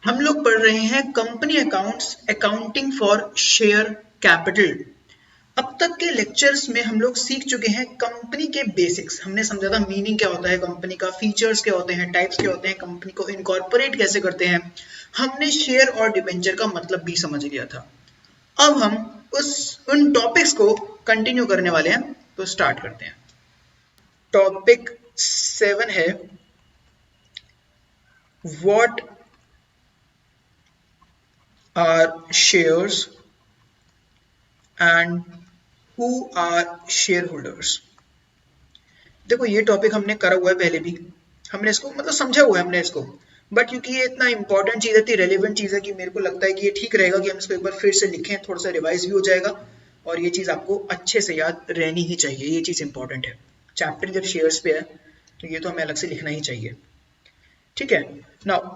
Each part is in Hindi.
हम लोग पढ़ रहे हैं company accounts, accounting for share capital. अब तक के लेक्चर्स में हम लोग सीख चुके हैं कंपनी के बेसिक्स। हमने समझा था मीनिंग क्या होता है कंपनी का, फीचर्स क्या होते हैं, टाइप्स क्या होते हैं, कंपनी को इनकॉर्पोरेट कैसे करते हैं। हमने शेयर और डिबेंचर का मतलब भी समझ लिया था। अब हम उन टॉपिक्स को कंटिन्यू करने वाले हैं, तो स्टार्ट करते हैं। टॉपिक 7 है what are shares and who are share holders. देखो ये टॉपिक हमने करा हुआ है पहले भी, हमने इसको मतलब समझा हुआ है हमने इसको, बट क्योंकि ये इतना इंपॉर्टेंट चीज़ है, इतनी रेलिवेंट चीज़ है कि मेरे को लगता है कि ये ठीक रहेगा कि हम इसको एक बार फिर से लिखें, थोड़ा सा रिवाइज भी हो जाएगा और ये चीज़ आपको अच्छे से याद रहनी ही चाहिए। ये चीज़ इंपॉर्टेंट है। चैप्टर जब शेयर्स पे है तो ये तो हमें अलग से लिखना ही चाहिए। ठीक है, नाउ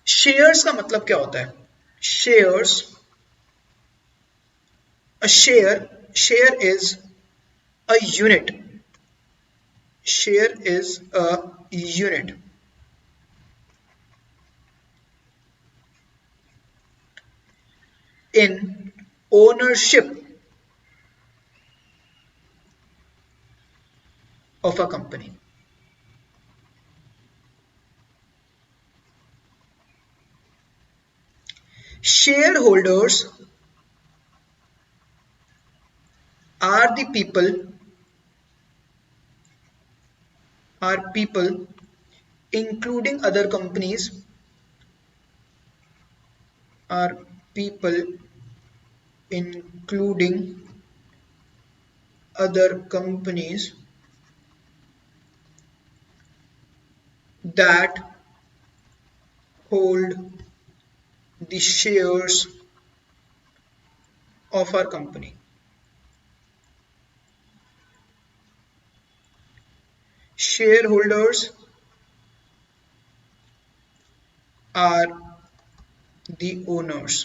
शेयर्स का मतलब क्या होता है? Shares, a share is a unit. Share is a unit in ownership of a company. Shareholders are the people including other companies, are people including other companies that hold the shares of our company. Shareholders are the owners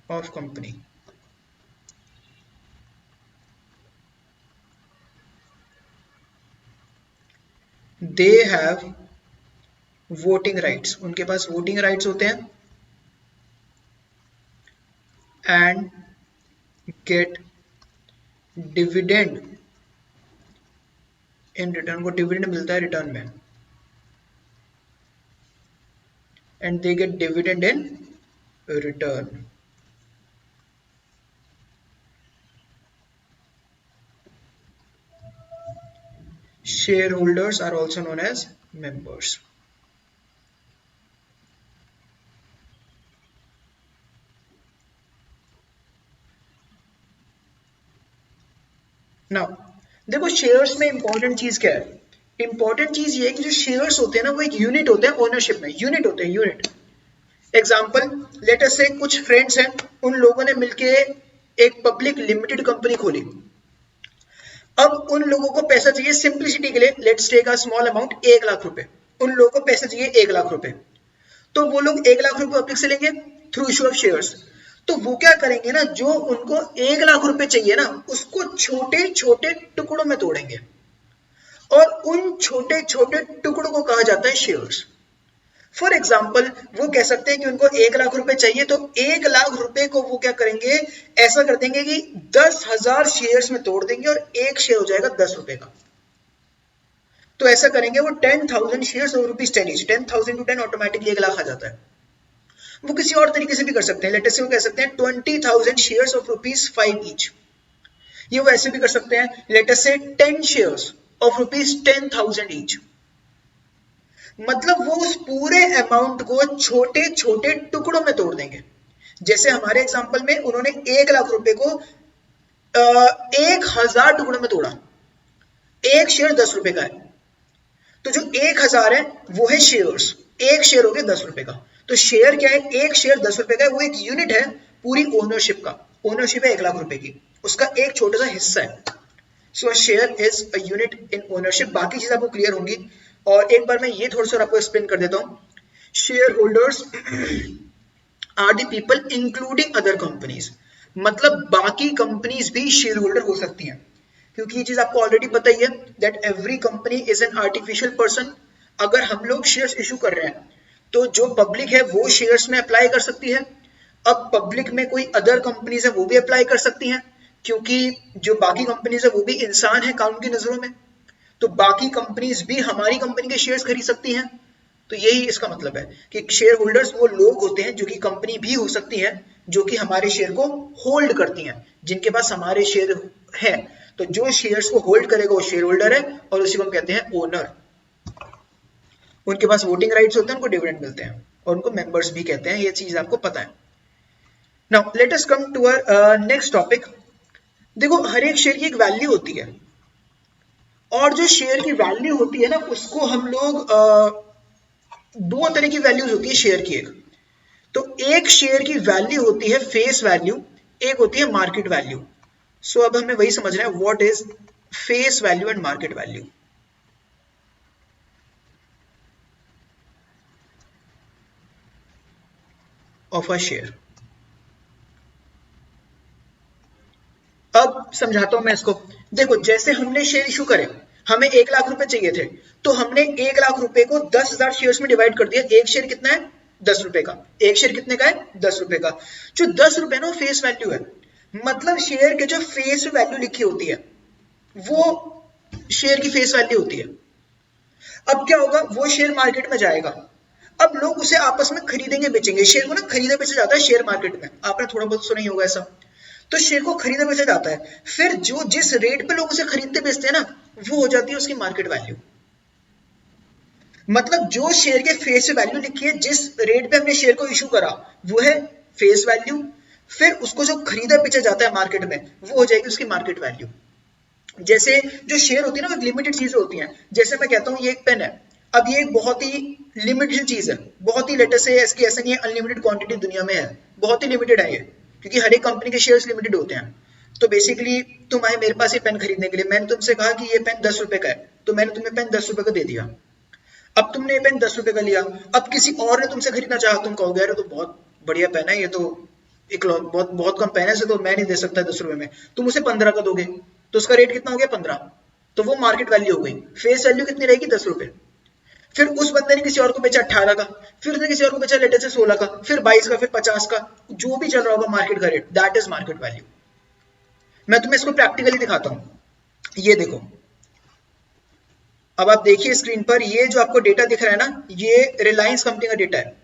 of company. They have voting rights, उनके पास voting rights होते हैं, and get dividend in return, को dividend मिलता है रिटर्न में, and they get dividend in return. Shareholders are also known as members. Now देखो शेयर्स में इंपॉर्टेंट चीज क्या है? इंपॉर्टेंट चीज ये है कि जो शेयर्स होते हैं ना वो एक यूनिट होते हैं, ओनरशिप में यूनिट होते हैं, यूनिट। एग्जाम्पल लेट अस से कुछ फ्रेंड्स हैं, उन लोगों ने मिलके एक पब्लिक लिमिटेड कंपनी खोली। अब उन लोगों को पैसा चाहिए सिंप्लिसिटी के लिए, let's take a small amount, 1 lakh रुपए। उन लोगों को पैसा चाहिए 1 लाख रुपए, तो वो लोग 1 लाख रुपए पब्लिक से लेंगे थ्रू इशू ऑफ शेयर्स। तो वो क्या करेंगे ना, जो उनको 1 लाख रुपए चाहिए ना उसको छोटे छोटे टुकड़ों में तोड़ेंगे और उन छोटे छोटे टुकड़ों को कहा जाता है शेयर्स। फॉर एग्जाम्पल वो कह सकते हैं कि उनको 1 लाख रुपए चाहिए, तो 1 लाख रुपए को वो क्या करेंगे, ऐसा कर देंगे कि 10,000 शेयर्स में तोड़ देंगे और एक शेयर हो जाएगा 10 रुपए का। तो ऐसा करेंगे वो 10,000 शेयर्स और ₹10 ईच, 10,000 टू 10 ऑटोमेटिकली 1 लाख आ जाता है। वो किसी और तरीके से भी कर सकते हैं, लेट अस से वो कह सकते हैं 20,000 शेयर्स ऑफ ₹5 ईच। ये वो ऐसे भी कर सकते हैं, लेट अस से 10 शेयर्स ऑफ ₹10,000 ईच। मतलब वो उस पूरे अमाउंट को छोटे छोटे टुकड़ों में तोड़ देंगे। जैसे हमारे एग्जांपल में उन्होंने 1 लाख रुपए को 1,000 टुकड़ों में तोड़ा, एक शेयर 10 रुपए का है, तो जो 1,000 है वो है शेयर्स, एक शेयर हो गया 10 रुपए का। तो शेयर क्या है, एक शेयर 10 रुपए का है, वो एक यूनिट है पूरी ओनरशिप का। ओनरशिप है 1 लाख रुपए की, उसका एक छोटा सा हिस्सा है। सो share is a unit in ownership. बाकी चीज आपको क्लियर होंगी, और एक बार मैं ये थोड़ा सा आपको एक्सप्लेन कर देता हूँ। Share holders are the people including other companies, मतलब बाकी कंपनीज भी शेयर होल्डर हो सकती हैं, क्योंकि ये चीज आपको ऑलरेडी पता ही है that every company is an artificial person. अगर हम लोग शेयर्स इशू कर रहे हैं तो जो पब्लिक है वो शेयर्स में अप्लाई कर सकती है। अब पब्लिक में कोई अदर कंपनीज है वो भी अप्लाई कर सकती हैं, क्योंकि जो बाकी कंपनीज है वो भी इंसान है कानून की नजरों में, तो बाकी कंपनीज भी हमारी कंपनी के शेयर्स खरीद सकती हैं। तो यही इसका मतलब है कि शेयर होल्डर्स वो लोग होते हैं जो कि कंपनी भी हो सकती है, जो कि हमारे शेयर को होल्ड करती हैं, जिनके पास हमारे शेयर है। तो जो शेयर्स को होल्ड करेगा वो शेयर होल्डर है, और उसी को हम कहते हैं ओनर। उनके पास वोटिंग राइट्स होते हैं, उनको डिविडेंड मिलते हैं, और उनको मेंबर्स भी कहते हैं। ये चीज आपको पता है। Now let us come to our next topic. देखो, हर एक शेयर की एक वैल्यू होती है, और जो शेयर की वैल्यू होती है ना, उसको हम लोग दो तरह की वैल्यूज होती है शेयर की। एक तो एक शेयर की वैल्यू होती है फेस वैल्यू, एक होती है मार्केट वैल्यू। सो अब हमें वही समझना है, what is face value and market value of a share. अब समझाता हूं मैं इसको। देखो, जैसे हमने शेयर इशू करे, हमें 1 लाख रुपए चाहिए थे, तो हमने 1 लाख रुपए को 10,000 शेयर्स में डिवाइड कर दिया। एक शेयर कितना है? 10 रुपए का। एक शेयर कितने का है? 10 रुपए का। जो 10 रुपए ना, फेस वैल्यू है, मतलब शेयर के जो फेस वैल्यू लिखी होती है वो शेयर की फेस वैल्यू होती है। अब क्या होगा, वो शेयर मार्केट में जाएगा। अब लोग उसे आपस में खरीदेंगे बेचेंगे। शेयर को ना खरीदा बेचा जाता है शेयर मार्केट में, आपने थोड़ा बहुत सुना ही होगा ऐसा। तो शेयर को खरीदा बेचा जाता है, फिर जो जिस रेट पे लोग उसे खरीदते बेचते हैं ना, वो हो जाती है उसकी मार्केट वैल्यू। मतलब जो शेयर के फेस वैल्यू लिखी है, जिस रेट पे हमने शेयर को इशू करा, वो है फेस वैल्यू। फिर उसको जो खरीदा बेचा जाता है मार्केट में, वो हो जाएगी उसकी मार्केट वैल्यू। जैसे जो शेयर होती है ना, वो लिमिटेड चीजें होती हैं। जैसे मैं कहता हूँ ये एक पेन है, अब ये एक बहुत ही लिमिटेड चीज है, बहुत ही लेटेस्ट है, इसकी ऐसा नहीं है अनलिमिटेड क्वांटिटी दुनिया में है, बहुत ही लिमिटेड है ये, क्योंकि हर एक कंपनी के शेयर्स लिमिटेड होते हैं। तो बेसिकली तुम आए मेरे पास ये पेन खरीदने के लिए, मैंने तुमसे कहा कि ये पेन 10 रुपए का है, तो मैंने तुम्हें पेन 10 रुपए का दे दिया। अब तुमने ये पेन 10 रुपए का लिया, अब किसी और ने तुमसे खरीदना चाहा, तुम कहोगे यार तो बहुत बढ़िया पेन है, ये तो एक बहुत बहुत कम पेन है, तो मैं नहीं दे सकता 10 रुपए में। तुम उसे 15 का दोगे, तो उसका रेट कितना हो गया? 15। तो वो मार्केट वैल्यू हो गई। फेस वैल्यू कितनी रहेगी? 10 रुपए। फिर उस बंदे ने किसी और को बेचा 18 का, फिर उसने किसी और को बेचा लेटर से 16 का, फिर 22 का, फिर 50 का, जो भी चल रहा होगा मार्केट का rate, that is market value. मैं तुम्हें इसको प्रैक्टिकली दिखाता हूं। ये देखो, अब आप देखिए स्क्रीन पर, ये जो आपको डेटा दिख रहा है ना, ये रिलायंस कंपनी का डेटा है।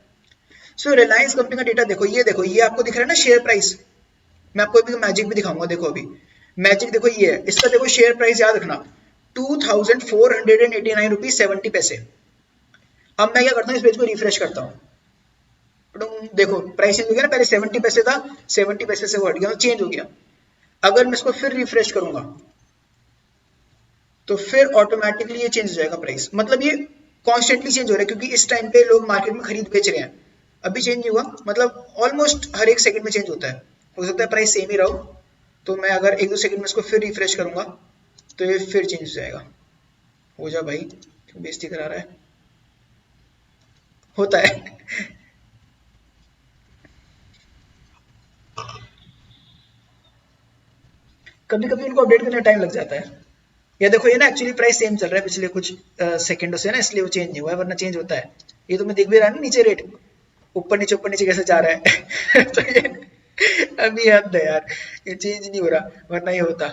सो रिलायंस कंपनी का डेटा देखो, ये आपको दिख रहा है ना शेयर प्राइस। मैं आपको अभी मैजिक भी दिखाऊंगा। देखो अभी मैजिक देखो, ये है इसका, देखो शेयर प्राइस याद रखना 2489 रुपीज 70 पैसे। अब मैं क्या करता हूँ, इस पेज को रिफ्रेश करता हूँ, देखो प्राइस चेंज हो गया ना, पहले 70 पैसे था, 70 पैसे से वो हट गया, चेंज हो गया। अगर मैं इसको फिर रिफ्रेश करूंगा तो फिर ऑटोमेटिकली ये चेंज हो जाएगा प्राइस। मतलब ये कॉन्स्टेंटली चेंज हो रहा है, क्योंकि इस टाइम पे लोग मार्केट में खरीद बेच रहे हैं। अभी चेंज नहीं हुआ, मतलब ऑलमोस्ट हर एक सेकंड में चेंज होता है। हो सकता है प्राइस सेम ही रहो, तो मैं अगर 1-2 सेकंड में इसको फिर रिफ्रेश करूंगा तो ये फिर चेंज हो जाएगा। हो जा भाई, क्यों बेइज्जती करा रहा है? होता है। कभी कभी उनको अपडेट करने में टाइम लग जाता है। या देखो, ये ना एक्चुअली प्राइस सेम चल रहा है पिछले कुछ सेकंडों से ना, इसलिए वो चेंज नहीं हुआ है, वरना चेंज होता है। ये तो मैं देख भी रहा है ना, नीचे रेट ऊपर नीचे कैसे जा रहा है। तो ये अभी हद है यार, ये चेंज नहीं हो रहा, वरना ये होता।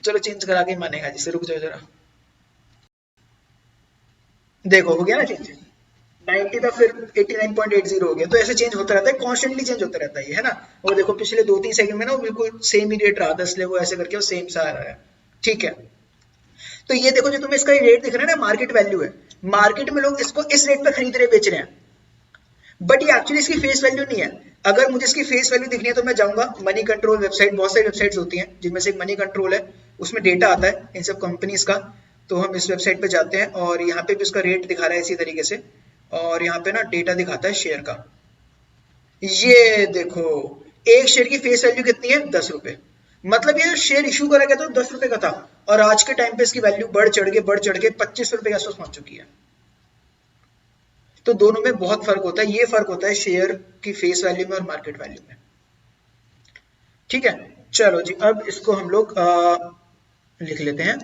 चलो चेंज करा के ही मानेगा, जिससे रुक जाओ जरा। देखो हो गया ना चेंज, 90 था फिर 89.80 हो गया। तो ऐसे चेंज होता रहता है, कॉन्स्टेंटली चेंज होता रहता है ये, है ना। और देखो पिछले 2-3 सेकंड में ना वो बिल्कुल सेम ही रेट रहा था, इसलिए वो ऐसे करके वो सेम सा आ रहा है। ठीक है, तो ये देखो जो तुम्हें इसका रेट दिख रहा है ना, मार्केट वैल्यू है। मार्केट में लोग इसको इस रेट पे खरीद रहे बेच रहे हैं, बट ये एक्चुअली इसकी फेस वैल्यू नहीं है। अगर मुझे इसकी फेस वैल्यू दिखनी है तो मैं जाऊंगा मनी कंट्रोल वेबसाइट, बहुत सारी वेबसाइट्स होती हैं जिनमें से एक मनी कंट्रोल है, उसमें डेटा आता है इन सब कंपनीज का। तो हम इस वेबसाइट पे जाते हैं और यहाँ पे भी उसका रेट दिखा रहा है इसी तरीके से, और यहाँ पे ना डेटा दिखाता है शेयर का। ये देखो, एक शेयर की फेस वैल्यू कितनी है? 10 रुपए। मतलब ये शेयर इशू करा गया तो 10 रुपए का था, और आज के टाइम पे इसकी वैल्यू बढ़ चढ़ के 25 रुपए के आसपास पहुंच चुकी है। तो दोनों में बहुत फर्क होता है, ये फर्क होता है शेयर की फेस वैल्यू में और मार्केट वैल्यू में। ठीक है, चलो जी, अब इसको हम लोग लिख लेते हैं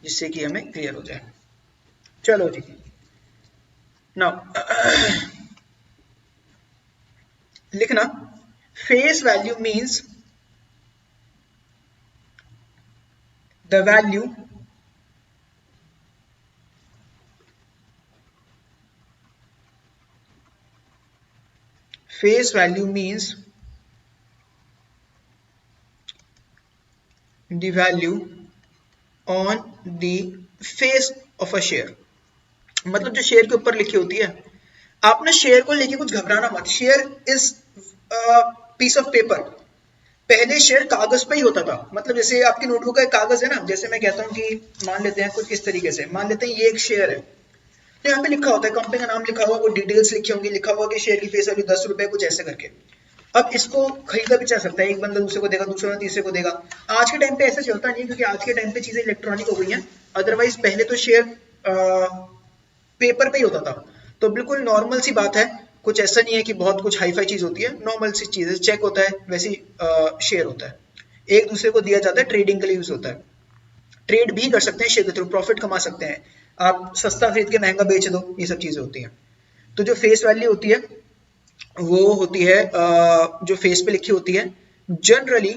जिससे कि हमें क्लियर हो जाए। चलो जी, नाउ लिखना face value means the value face value means the value on the face of a share। मतलब जो शेयर के ऊपर लिखी होती है, आप ना शेयर को लेके कुछ घबराना मत। Share is peace of paper. पहले शेयर कागज पे ही होता था, मतलब जैसे आपकी नोटबुक का एक कागज है ना, जैसे मैं कहता हूँ कि मान लेते हैं कुछ इस तरीके से, मान लेते हैं ये एक शेयर है, तो यहाँ पे लिखा होता है कंपनी का नाम लिखा हुआ, वो डिटेल्स लिखी होंगी, लिखा हुआ कि शेयर की फेस वैल्यू 10 रुपए, कुछ ऐसे करके। अब इसको खरीदा भी जा सकता है, एक बंदा दूसरे को देगा, दूसरा तीसरे को देगा। आज के टाइम पे ऐसा चलता नहीं, क्योंकि आज के टाइम पे चीजें इलेक्ट्रॉनिक हो गई हैं। अदरवाइज पहले तो शेयर पेपर पे ही होता था। तो बिल्कुल नॉर्मल सी बात है, कुछ ऐसा नहीं है कि बहुत कुछ हाईफाई चीज होती है, नॉर्मल सी चीज है, चेक होता है, वैसे शेयर होता है, एक दूसरे को दिया जाता है, ट्रेडिंग के लिए यूज होता है। ट्रेड भी कर सकते हैं शेयर के थ्रू, प्रॉफिट कमा सकते हैं, आप सस्ता खरीद के महंगा बेच दो, ये सब चीजें होती हैं। तो जो फेस वैल्यू होती है वो होती है जो फेस पे लिखी होती है, generally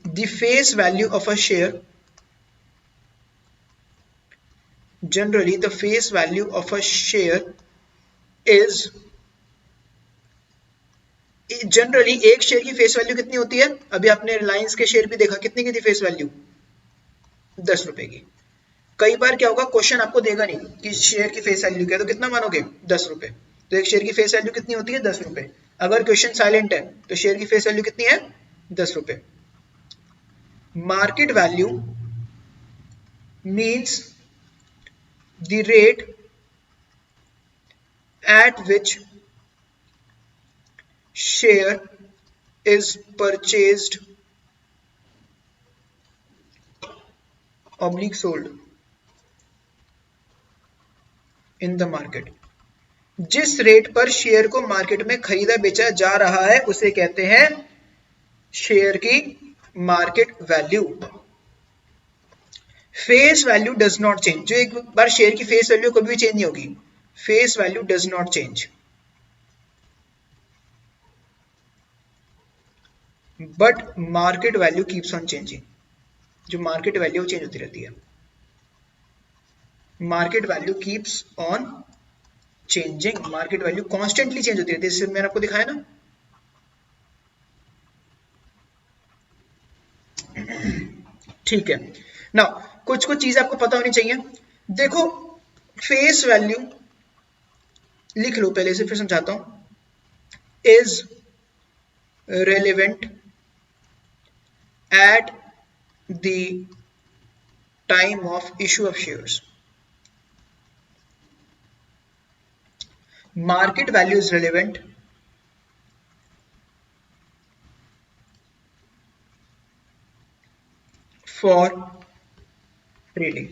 the face value of a share, generally the face value of a share is, generally एक शेयर की फेस वैल्यू कितनी होती है? अभी आपने रिलायंस के शेयर भी देखा, कितनी की थी फेस वैल्यू? 10 रुपए की। कई बार क्या होगा, क्वेश्चन आपको देगा नहीं कि शेयर की फेस वैल्यू क्या है, तो कितना मानोगे? 10 रुपए। तो एक शेयर की फेस वैल्यू कितनी होती है? 10 रुपए। अगर क्वेश्चन साइलेंट है तो शेयर की फेस वैल्यू कितनी है? 10 रुपए। Market value means the rate at which share is purchased oblique sold in the market। जिस रेट पर शेयर को मार्केट में खरीदा बेचा जा रहा है उसे कहते हैं शेयर की market value. Face value does not change, जो एक बार शेयर की फेस वैल्यू कभी भी चेंज नहीं होगी, face value does not change, but market value keeps on changing. जो मार्केट वैल्यू चेंज होती रहती है, market value keeps on changing, market value constantly change होती रहती है, जैसे मैंने आपको दिखाया ना। ठीक है ना, कुछ चीजें आपको पता होनी चाहिए। देखो फेस वैल्यू लिख लो पहले से, फिर समझाता हूं। Is relevant at the time of issue of shares. Market value is relevant for trading.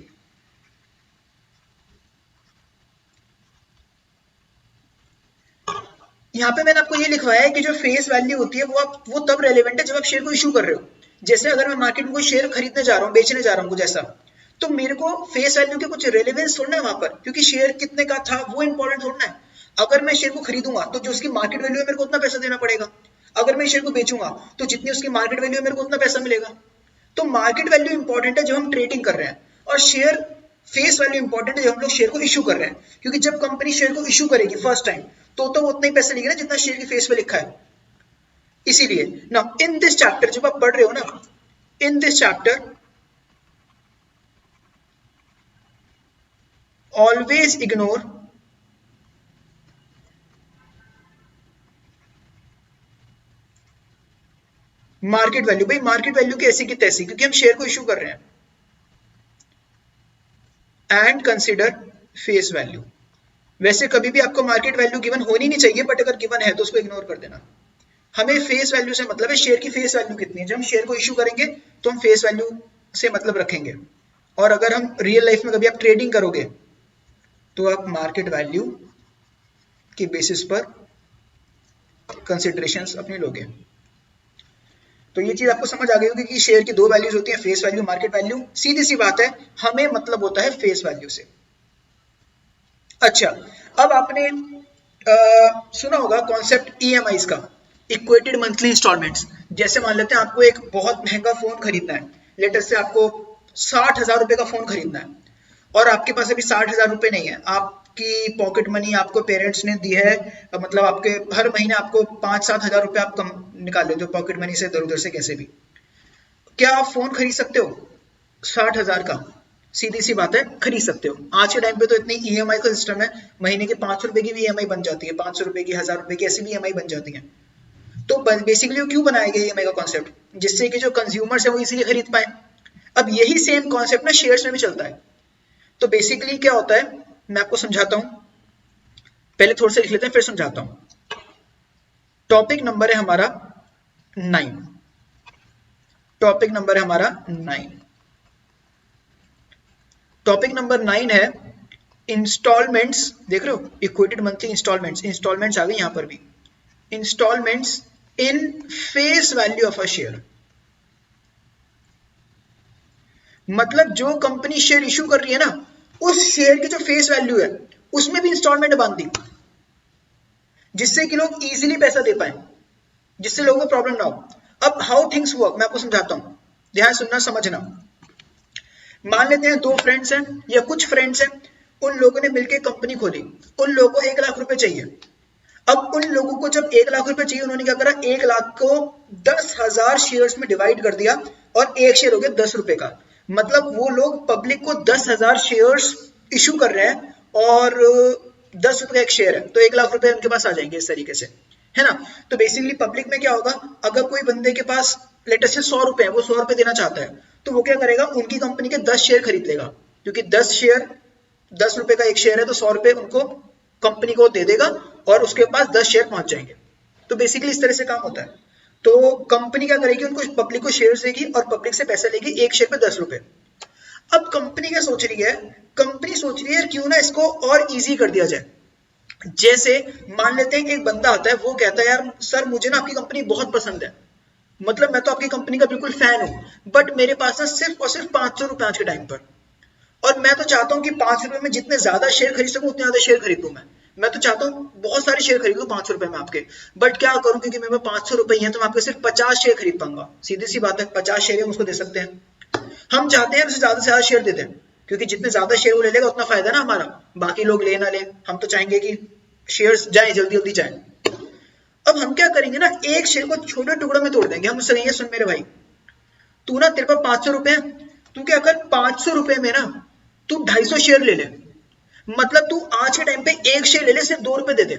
यहाँ पे मैंने आपको ये लिखवाया है कि जो फेस वैल्यू होती है वो तब रेलेवेंट है जब आप शेयर को इशू कर रहे हो। जैसे अगर मैं मार्केट में कोई शेयर खरीदने जा रहा हूँ, बेचने जा रहा हूँ कुछ ऐसा, तो मेरे को फेस वैल्यू के कुछ रेलेवेंस थोड़ा है वहां पर, क्योंकि शेयर कितने का था वो इंपॉर्टेंट थोड़ा है। अगर मैं शेयर को खरीदूंगा तो जो उसकी मार्केट वैल्यू है मेरे को उतना पैसा देना पड़ेगा, अगर मैं शेयर को बेचूंगा तो जितनी उसकी मार्केट वैल्यू है मेरे को उतना पैसा मिलेगा। तो मार्केट वैल्यू इंपॉर्टेंट है जब हम ट्रेडिंग कर रहे हैं, और शेयर फेस वैल्यू इंपॉर्टेंट है जब हम लोग शेयर को इशू कर रहे हैं, क्योंकि जब कंपनी शेयर को इशू करेगी फर्स्ट टाइम तो वो उतना ही पैसा लेगी ना जितना शेयर की फेस पे लिखा है। इसीलिए ना इन दिस चैप्टर जब आप पढ़ रहे हो ना, in this chapter always ignore market value. भाई मार्केट वैल्यू की ऐसी की तैसी, क्योंकि हम शेयर को इशू कर रहे हैं। And consider face value. वैसे कभी भी आपको मार्केट वैल्यू गिवन होनी नहीं चाहिए, बट अगर गिवन है तो उसको इग्नोर कर देना। हमें फेस वैल्यू से मतलब है शेयर की फेस वैल्यू कितनी है। जब हम शेयर को इशू करेंगे तो हम फेस वैल्यू से मतलब रखेंगे, और अगर हम रियल लाइफ में कभी आप ट्रेडिंग करोगे तो आप मार्केट वैल्यू की बेसिस पर कंसिडरेशंस अपनी लोगे। तो ये चीज आपको समझ आ गई होगी कि शेयर की दो वैल्यूज होती है, फेस वैल्यू, मार्केट वैल्यू। सीधी सी बात है, हमें मतलब होता है फेस वैल्यू से। अच्छा, अब आपने सुना होगा कॉन्सेप्ट ईएमआईज का, इक्वेटेड मंथली इंस्टॉलमेंट्स। जैसे मान लेते हैं आपको एक बहुत महंगा फोन खरीदना है, लेटेस्ट से आपको 60,000 रुपए का फोन खरीदना है, और आपके पास अभी 60,000 रुपए नहीं है, आपकी पॉकेट मनी आपको पेरेंट्स ने दी है, मतलब आपके हर महीने आपको 5-7 हज़ार रुपए आप कम निकाल लेते हो पॉकेट मनी से इधर उधर से कैसे भी। क्या आप फोन खरीद सकते हो 60,000 का? सीधी सी बात है, खरीद सकते हो। आज के टाइम पे तो इतनी ईएमआई का सिस्टम है, महीने के 500 रुपए की भी ईएमआई बन जाती है, 500 रुपए की, 1000 रुपए की, ऐसी भी ईएमआई बन जाती है। तो बेसिकली क्यों बनाया गया ईएमआई का कॉन्सेप्ट? जिससे कि जो कंज्यूमर्स है वो इजीली खरीद पाए। अब यही सेम कॉन्सेप्ट ना शेयर्स में भी चलता है। तो बेसिकली क्या होता है, मैं आपको समझाता हूं, पहले थोड़ा सा लिख लेते हैं फिर समझाता हूं। टॉपिक नंबर है हमारा 9। टॉपिक नंबर है हमारा 9। टॉपिक नंबर 9 है इंस्टॉलमेंट्स। देख रहे हो, इक्वेटेड मंथली इंस्टॉलमेंट्स, इंस्टॉलमेंट्स आ गई यहां पर भी, installments in face value of a share. मतलब जो कंपनी शेयर इशू कर रही है ना, उस शेयर की जो फेस वैल्यू है उसमें भी इंस्टॉलमेंट बांध दी, जिससे कि लोग इजीली पैसा दे पाए, जिससे लोगों को प्रॉब्लम ना हो। अब हाउ थिंग्स वर्क मैं आपको समझाता हूं, ध्यान सुनना समझना। मान लेते हैं दो फ्रेंड्स हैं या कुछ फ्रेंड्स हैं, उन लोगों ने मिलकर कंपनी खोली, उन लोगों को 1 लाख रुपए चाहिए। अब उन लोगों को जब 1 लाख रुपए चाहिए, उन्होंने क्या करा, 1 लाख को 10,000 शेयर्स में डिवाइड कर दिया और एक शेयर हो गया 10 रुपए का। मतलब वो लोग पब्लिक को 10,000 शेयर्स इशू कर रहे हैं और 10 रुपए का एक शेयर है, तो 1 लाख रुपए उनके पास आ जाएंगे इस तरीके से, है ना। तो बेसिकली पब्लिक में क्या होगा, अगर कोई बंदे के पास लेटेस्ट से 100 रुपए है, वो 100 रुपए देना चाहता है, तो वो क्या करेगा, उनकी कंपनी के 10 शेयर खरीद लेगा, क्योंकि 10 शेयर 10 रुपए का एक शेयर है, तो 100 रुपए उनको कंपनी को दे देगा और उसके पास 10 शेयर पहुंच जाएंगे। तो बेसिकली इस तरह से काम होता है। तो कंपनी क्या करेगी, उनको पब्लिक को शेयर देगी और पब्लिक से पैसे लेगी, एक शेयर पे 10 रुपए। अब कंपनी क्या सोच रही है, कंपनी सोच रही है क्यों ना इसको और इजी कर दिया जाए। जैसे मान लेते हैं कि एक बंदा आता है, वो कहता है यार सर मुझे ना आपकी कंपनी बहुत पसंद है, मतलब मैं तो आपकी कंपनी का बिल्कुल फैन हूं, बट मेरे पास ना सिर्फ और सिर्फ 500 रुपए आज के टाइम पर, और मैं तो चाहता हूं कि 5 रुपए में जितने ज्यादा शेयर खरीद सकूं उतने ज्यादा शेयर खरीदूं। मैं तो चाहता हूं बहुत सारे शेयर खरीदूं 500 रुपए में आपके, बट क्या करूं, क्योंकि मेरे पास 500 रुपए ही है, तो मैं आपके सिर्फ 50 शेयर खरीद पाऊंगा। सीधी सी बात है, 50 शेयर हम उसको दे सकते हैं। हम चाहते हैं उसे ज्यादा से ज्यादा शेयर दे दें, क्योंकि जितने ज्यादा शेयर वो ले लेगा उतना फायदा ना हमारा, बाकी लोग ले ना ले, हम तो चाहेंगे कि शेयर्स जाए, जल्दी जल्दी जाए। अब हम क्या करेंगे ना, एक शेयर को छोटे टुकड़ों में तोड़ देंगे। हम उससे कहेंगे सुन मेरे भाई, तू ना तेरे पास 500 रुपए है, तू क्या कर, 500 रुपए में ना तू 250 शेयर ले ले, मतलब तू आज के टाइम पे एक शेयर ले ले, सिर्फ 2 रुपए दे दे।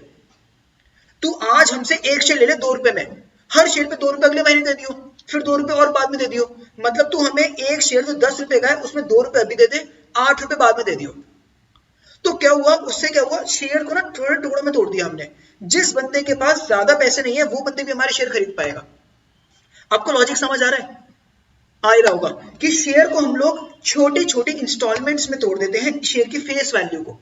तू आज हमसे एक शेयर ले ले 2 रुपए में, हर शेयर पे 2 रुपए अगले महीने दे दियो, फिर 2 रुपए और बाद में दे दियो। मतलब तू हमें एक शेयर जो 10 रुपए का है उसमें 2 रुपए अभी दे दे, 8 रुपए बाद में दे दियो। तो क्या हुआ, उससे क्या हुआ, शेयर को ना थोड़े टुकड़ों में तोड़ दिया हमने। जिस बंदे के पास ज्यादा पैसे नहीं है वो बंदे भी हमारे शेयर खरीद पाएगा। आपको लॉजिक समझ आ रहा है? आ ही रहा होगा कि शेयर को हम लोग छोटे छोटे इंस्टॉलमेंट्स में तोड़ देते हैं, शेयर की फेस वैल्यू को।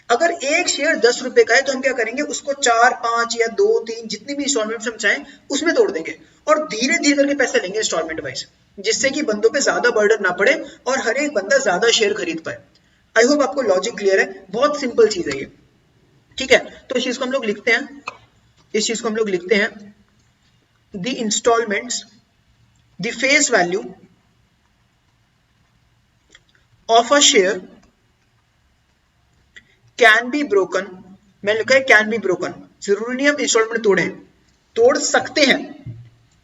अगर एक शेयर 10 रुपए का है तो हम क्या करेंगे, उसको 4, 5 या 2, 3 जितनी भी इंस्टॉलमेंट्स हम चाहें उसमें तोड़ देंगे, और धीरे धीरे करके पैसे लेंगे इंस्टॉलमेंट वाइज, जिससे कि बंदों पे ज्यादा बर्डन ना पड़े और हर एक बंदा ज्यादा शेयर खरीद पाए। आई होप आपको लॉजिक क्लियर है, बहुत सिंपल चीज है ये, ठीक है। तो इस चीज को हम लोग लिखते हैं, इस चीज को हम लोग लिखते हैं, the installments, the face value of a share can be broken. मैंने लिखा है कैन बी ब्रोकन, जरूरी नहीं हम इंस्टॉलमेंट तोड़ें, तोड़ सकते हैं,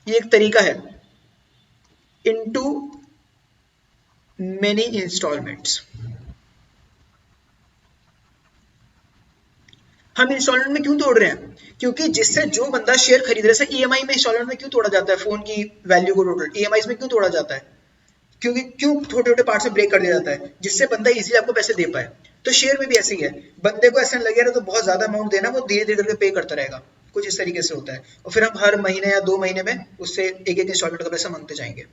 ये एक तरीका है, इनटू मेनी इंस्टॉलमेंट्स। हम इंस्टॉलमेंट में क्यों तोड़ रहे हैं, क्योंकि जिससे जो बंदा शेयर खरीद रहे हैं, ईएमआई में इंस्टॉलमेंट में क्यों तोड़ा जाता है, फोन की वैल्यू को टोटल ईएमआई में क्यों तोड़ा जाता है, क्योंकि क्यों छोटे छोटे पार्ट से ब्रेक कर दिया जाता है, जिससे बंदा इजीली आपको पैसे दे पाए। तो शेयर में भी ऐसे ही है, बंदे को ऐसा लगे ना तो बहुत ज्यादा अमाउंट देना, वो धीरे धीरे करके पे करता रहेगा, कुछ इस तरीके से होता है, और फिर हम हर महीने या 2 महीने में उससे एक एक इंस्टॉलमेंट का पैसा मांगते जाएंगे।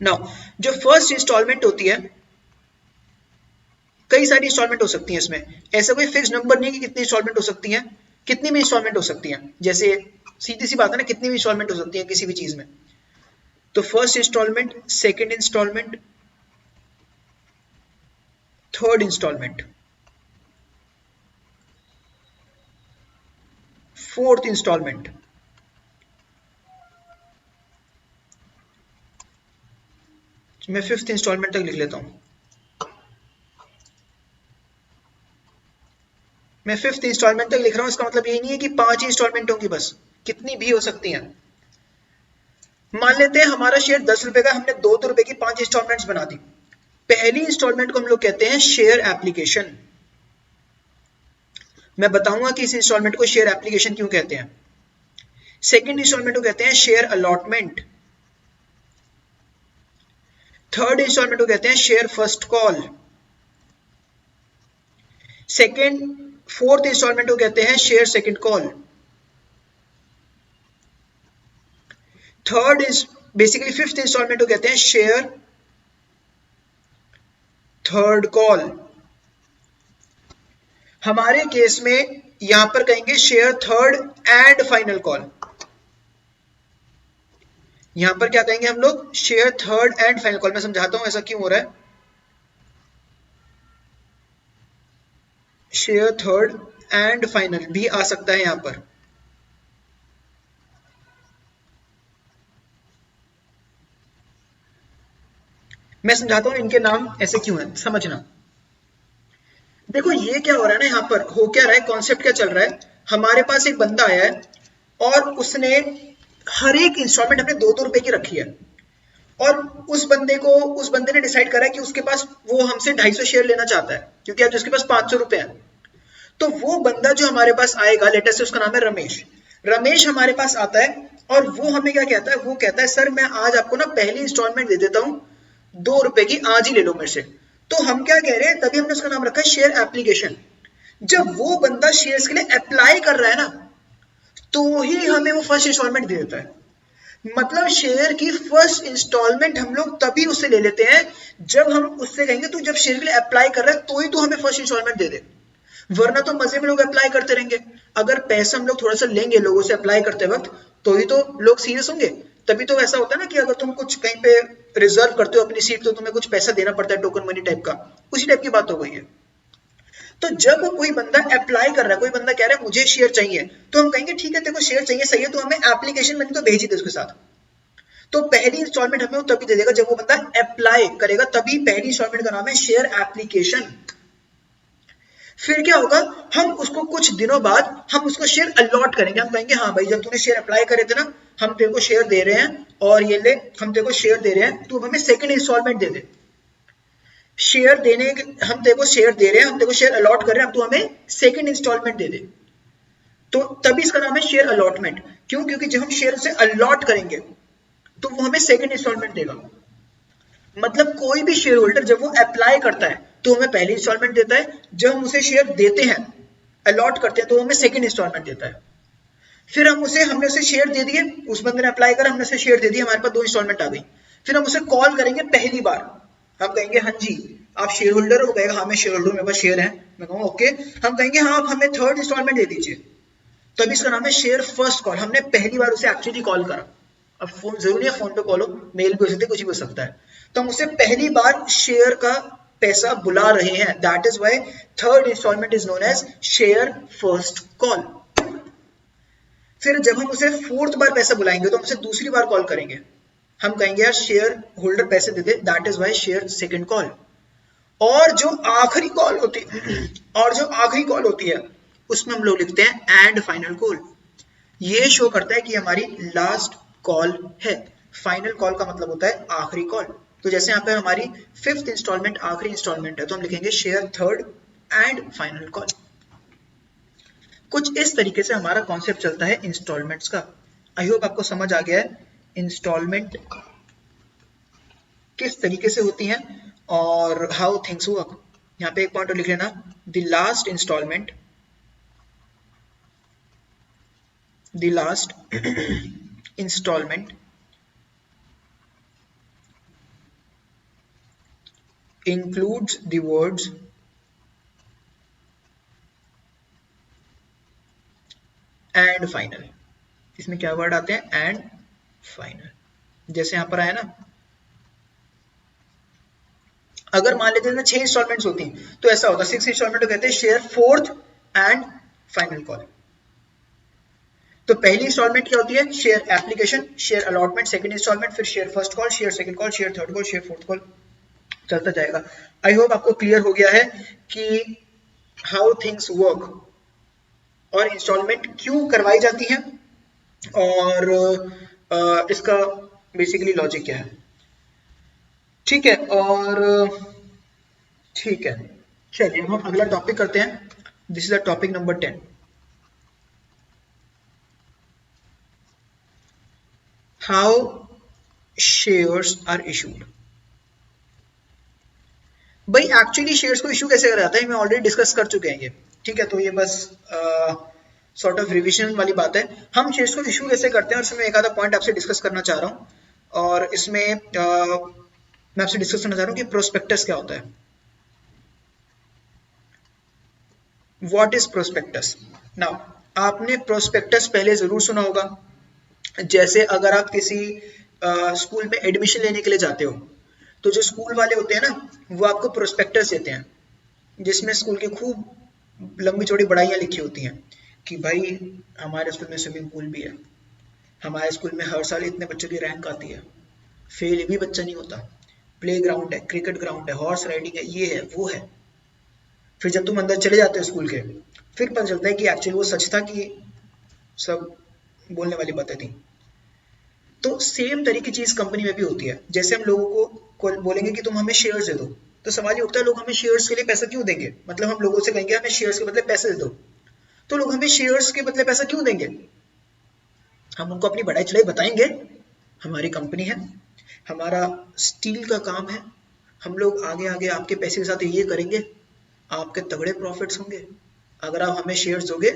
नाउ जो फर्स्ट इंस्टॉलमेंट होती है, कई सारी इंस्टॉलमेंट हो सकती हैं इसमें, ऐसा कोई फिक्स नंबर नहीं कि कितनी इंस्टॉलमेंट हो सकती है, कितनी भी इंस्टॉलमेंट हो सकती है, जैसे सीधी सी बात है ना, कितनी भी इंस्टॉलमेंट हो सकती है किसी भी चीज में। तो first installment, second installment, third installment, fourth installment, मैं फिफ्थ इंस्टॉलमेंट तक लिख लेता हूं, मैं फिफ्थ इंस्टॉलमेंट तक लिख रहा हूं। इसका मतलब ये नहीं है कि 5 इंस्टॉलमेंट होंगी, बस कितनी भी हो सकती हैं। मान लेते हैं हमारा शेयर 10 रुपए का, हमने 2 रुपए की 5 इंस्टॉलमेंट्स बना दी। पहली इंस्टॉलमेंट को हम लोग कहते हैं शेयर एप्लीकेशन। मैं बताऊंगा कि इस इंस्टॉलमेंट को शेयर एप्लीकेशन क्यों कहते हैं। सेकंड इंस्टॉलमेंट को कहते हैं शेयर अलॉटमेंट। थर्ड इंस्टॉलमेंट को कहते हैं share first call. Fourth installment को कहते हैं share second call. Basically fifth installment को कहते हैं शेयर थर्ड कॉल। हमारे केस में यहां पर कहेंगे share third and final call. यहां पर क्या कहेंगे हम लोग, share third and final call. मैं समझाता हूं ऐसा क्यों हो रहा है। शेयर थर्ड एंड फाइनल भी आ सकता है यहां पर। मैं समझाता हूं इनके नाम ऐसे क्यों है, समझना। देखो ये क्या हो रहा है ना, यहां पर हो क्या रहा है, कॉन्सेप्ट क्या चल रहा है। हमारे पास एक बंदा आया है और उसने हर एक इंस्टॉलमेंट अपने 2-2 रुपए की रखी है, और उस बंदे ने डिसाइड करा है कि उसके पास, वो हमसे 250 शेयर लेना चाहता है, क्योंकि आज उसके पास 500 रुपए हैं। तो वो बंदा जो हमारे पास आएगा, लेटर से उसका नाम है रमेश। रमेश हमारे पास आता है और वो हमें क्या कहता है, वो कहता है सर मैं आज आपको ना पहली इंस्टॉलमेंट दे देता हूं 2 रुपए की, आज ही ले लो मेरे से। तो हम क्या कह रहे हैं, तभी हमने उसका नाम रखा है शेयर एप्लीकेशन। जब वो बंदा शेयर्स के लिए अप्लाई कर रहा है ना, तो ही हमें वो फर्स्ट इंस्टॉलमेंट दे देता है। मतलब शेयर की फर्स्ट इंस्टॉलमेंट हम लोग तभी उससे ले लेते हैं जब हम उससे कहेंगे तू जब शेयर के लिए अप्लाई कर रहा है तो ही तू हमें फर्स्ट इंस्टॉलमेंट दे दे, वरना तो मजे में लोग अप्लाई करते रहेंगे। अगर पैसा हम लोग थोड़ा सा लेंगे लोगों से अप्लाई करते वक्त, तो ही तो लोग सीरियस होंगे। तभी तो ऐसा होता है ना कि अगर तुम कुछ कहीं पे रिजर्व करते हो अपनी सीट, तो तुम्हें कुछ पैसा देना पड़ता है, टोकन मनी टाइप का। उसी टाइप की बात हो गई है। तो जब कोई बंदा अप्लाई कर रहा है, कोई बंदा कह रहा है मुझे शेयर चाहिए, तो हम कहेंगे ठीक है तेरे को शेयर चाहिए, सही है, तो हमें एप्लीकेशन मैंने तो भेजी थी उसके साथ। तो पहली इंस्टॉलमेंट हमें वो तभी दे देगा जब वो बंदा अप्लाई करेगा, तभी पहली इंस्टॉलमेंट का नाम है शेयर एप्लीकेशन। फिर क्या होगा, हम उसको कुछ दिनों बाद हम उसको शेयर अलॉट करेंगे। हम कहेंगे हाँ भाई जब तूने शेयर अप्लाई करे थे ना, हम तेरे को शेयर दे रहे हैं, और ये ले हम तेरे को शेयर दे रहे हैं, तू हमें सेकंड इंस्टॉलमेंट दे दे। शेयर देने, हम तेरे को शेयर दे रहे हैं, हम तेरे को शेयर अलॉट कर रहे हैं, अब तू हमें सेकंड इंस्टॉलमेंट दे दे। तो तभी इसका नाम है शेयर अलॉटमेंट। क्यों? क्योंकि जब हम शेयर से अलॉट करेंगे तो वो हमें सेकंड इंस्टॉलमेंट देगा। मतलब कोई भी शेयर होल्डर जब वो अप्लाई करता है तो हमें पहली इंस्टॉलमेंट देता है, जब हम उसे शेयर देते हैं, अलॉट करते हैं, तो हमें सेकंड इंस्टॉलमेंट देता है। फिर हमने उसे शेयर दे दिए, उस बंदे ने अप्लाई करा, हमने उसे शेयर दे दिए, हमारे पास 2 इंस्टॉलमेंट आ गई। फिर हम उसे कॉल करेंगे पहली बार, हम कहेंगे हाँ जी आप शेयर होल्डर हो, वो कहेगा हाँ मैं शेयर होल्डर, मेरे पास शेयर है। मैं कहूँगा ओके, हम कहेंगे हाँ आप हमें थर्ड इंस्टॉलमेंट दे दीजिए। तो अभी इसका नाम है शेयर फर्स्ट कॉल। हमने पहली बार उसे एक्चुअली कॉल करा। अब फोन जरूरी है, फोन पे कॉल हो, मेल भी हो सकती है, कुछ भी हो सकता है। तो हम उसे पहली बार शेयर का पैसा बुला रहे हैं, that is why third installment is known as share first call. फिर जब हम उसे फोर्थ बार पैसा बुलाएंगे तो हम उसे दूसरी बार कॉल करेंगे, हम कहेंगे यार शेयर होल्डर पैसे दे दे, that is why share second call. और जो आखिरी कॉल होती है उसमें हम लोग लिखते हैं एंड फाइनल कॉल। ये शो करता है कि हमारी लास्ट कॉल है। फाइनल कॉल का मतलब होता है आखिरी कॉल। तो जैसे यहाँ पे हमारी फिफ्थ इंस्टॉलमेंट आखिरी इंस्टॉलमेंट है, तो हम लिखेंगे share third and final call. कुछ इस तरीके से हमारा कॉन्सेप्ट चलता है इंस्टॉलमेंट्स का। आई होप आपको समझ आ गया है इंस्टॉलमेंट किस तरीके से होती हैं और हाउ थिंग्स वर्क। यहाँ पे एक पॉइंट और लिख लेना, the last installment includes the words and final। इसमें क्या वर्ड आते हैं, एंड फाइनल। जैसे यहां पर आया ना, अगर मान लेते हैं 6 इंस्टॉलमेंट्स होती हैं तो ऐसा होगा, 6 इंस्टॉलमेंट को कहते हैं share fourth and final call. तो पहली इंस्टॉलमेंट क्या होती है? Share application, share allotment second installment, फिर share first call, share second call, share third call, share fourth call, चलता जाएगा। आई होप आपको क्लियर हो गया है कि हाउ थिंग्स वर्क और इंस्टॉलमेंट क्यों करवाई जाती है और इसका बेसिकली लॉजिक क्या है। ठीक है, और ठीक है, चलिए हम अगला टॉपिक करते हैं। This is the topic number 10। How shares are issued. भाई एक्चुअली शेयर्स को इशू कैसे करा जाता है, मैं ऑलरेडी डिस्कस कर चुके हैं ये। ठीक है, तो ये बस सॉर्ट ऑफ रिविजन वाली बात है। हम शेयर्स को इशू कैसे करते हैं, और इसमें एक आधा पॉइंट आपसे डिस्कस करना चाह रहा हूँ। और इसमें मैं आपसे डिस्कस करना चाह रहा हूँ कि प्रोस्पेक्टस क्या होता है। What is prospectus? नाउ आपने प्रोस्पेक्टस पहले जरूर सुना होगा। जैसे अगर आप किसी स्कूल में एडमिशन लेने के लिए जाते हो, तो जो स्कूल वाले होते हैं ना, वो आपको प्रोस्पेक्टस देते हैं, जिसमें स्कूल की खूब लंबी चौड़ी बड़ाइयाँ लिखी होती हैं कि भाई हमारे स्कूल में स्विमिंग पूल भी है, हमारे स्कूल में हर साल इतने बच्चों की रैंक आती है, फेल भी बच्चा नहीं होता, प्ले ग्राउंड है, क्रिकेट ग्राउंड है, हॉर्स राइडिंग है, ये है वो है। फिर जब तुम अंदर चले जाते हो स्कूल के, फिर पता चलता है कि एक्चुअली वो सच था कि सब बोलने वाली बातें थी। तो सेम तरह की चीज कंपनी में भी होती है। जैसे हम लोगों को बोलेंगे कि तुम हमें शेयर्स दे दो, तो सवाल ये उठता है लोग हमें शेयर्स के लिए पैसा क्यों देंगे? मतलब हम लोगों से कहेंगे हमें शेयर्स के बदले पैसे दे दो, तो लोग हमें शेयर्स के बदले पैसा क्यों देंगे? हम उनको अपनी बढ़ाई चढ़ाई बताएंगे, हमारी कंपनी है, हमारा स्टील का काम है, हम लोग आगे आगे आपके पैसे के साथ ये करेंगे, आपके तगड़े प्रॉफिट्स होंगे, अगर आप हमें शेयर्स दोगे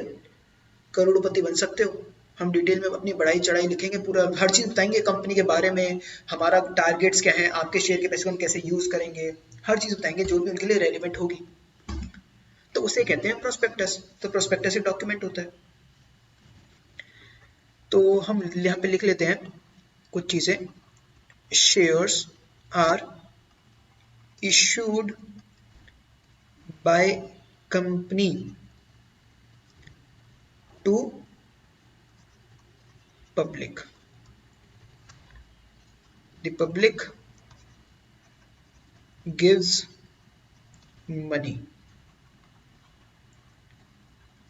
करोड़पति बन सकते हो। हम डिटेल में अपनी बढ़ाई चढ़ाई लिखेंगे, पूरा हर चीज बताएंगे कंपनी के बारे में, हमारा टारगेट्स क्या है, आपके शेयर के पैसे को हम कैसे यूज करेंगे, हर चीज बताएंगे जो भी उनके लिए रेलिवेंट होगी। तो उसे कहते हैं प्रोस्पेक्टस। तो प्रोस्पेक्टस एक डॉक्यूमेंट होता है। तो हम यहाँ पे लिख लेते हैं कुछ चीजें। Shares are issued by company to public. The public gives money